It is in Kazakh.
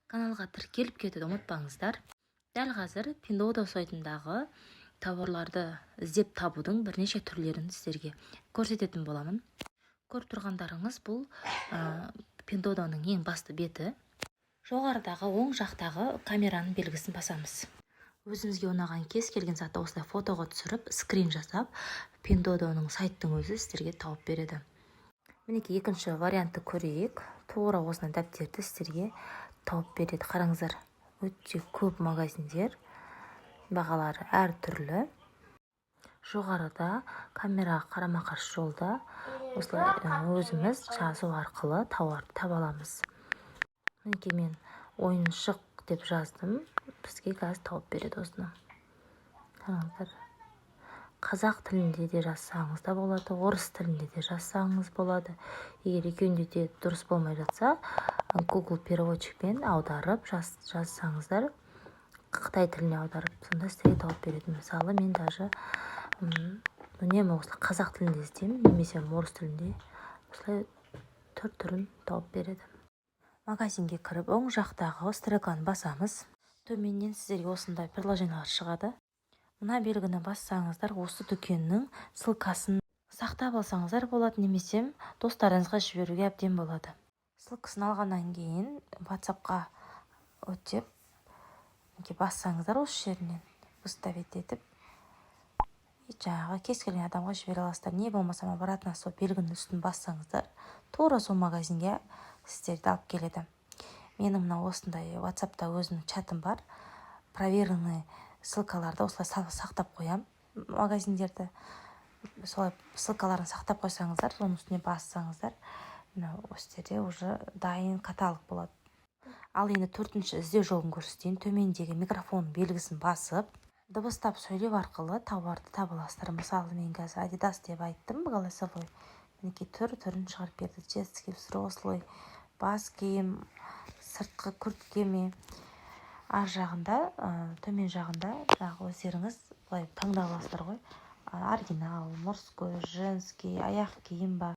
Каналға тіркеліп кетуді ұмытпаңыздар. Дәл қазір Pinduoduo сайтындағы тауарларды іздеп табудың бірнеше түрлерін сіздерге көрсететін боламын. Көріп тұрғандарыңыз бұл Pinduoduoның ең басты беті. Жоғарыдағы оң жақтағы камераның белгісін басамыз. Өзіңізге ұнаған кез келген затты осылай фотоға түсіріп, скрин жасап, Pinduoduoның сайттың өзі сіздерге тауып береді. Мінекей екінші вариантты көрейік. Тура осындай дәптерді сіздерге тауып береді. Қараңыздар, өте көп магазиндер, бағалары әр түрлі. Жоғарыда камераға қарама-қарсы жолда осылай өзіміз жазу арқылы тауарды таба аламыз. Мінекей мен ойыншық деп жаздым. Бізге қазір тауып береді осыны. Қараңыздар. Қазақ тілінде де жазсаңыз да болады, орыс тілінде де жазсаңыз болады. Егер екеуінде де дұрыс болмай жатса, Google переводчикпен аударып жазсаңыздар, Қытай тіліне аударып, сонда сіздерге тауып береді. Мысалы, мен даже үнемі осылай қазақ тілінде іздеймін, немесе орыс тілінде осылай түр-түрін тауып береді. Магазинге кіріп, оң жақтағы стрелканы басамыз. Төменнен сіздерге осындай приложениялар шығады. Мына белгіні бассаңыздар, осы дүкеннің ссылкасын сақтап алсаңыздар болады, немесе достарыңызға жіберуге әбден болады. Ссылкасын алғаннан кейін WhatsApp-қа өтеп, бассаңыздар осы жерінен выставить етіп, жаңағы кез келген адамға жібере аласыздар. Не болмаса обратно сол белгінің үстін бассаңыздар, тура сол магазинге сіздерді алып келеді. Менің мына осындай WhatsApp-та өзімнің чатым бар. Проверенный ссылкаларды осылай сақтап қоям, магазиндерді. Солай ссылкаларын сақтап қойсаңыздар, соның үстіне бассаңыздар, остерде уже дайын каталог болады. Ал енді төртінші іздеу жолын көрсетейін. Төмендегі микрофон белгісін басып, дыбыстап сөйлеу арқылы тауарды таба аласыздар. Мысалы, мен қазір Adidas деп айттым, голосовой. Мінекей түрін шығарып берді. Детский, взрослый, бас киім, сыртқы күрткеме. Ар жағында, төмен жағында өздеріңіз былай таңдап аласыздар ғой. Оригинал, мужской, женский, аяқ киім бар.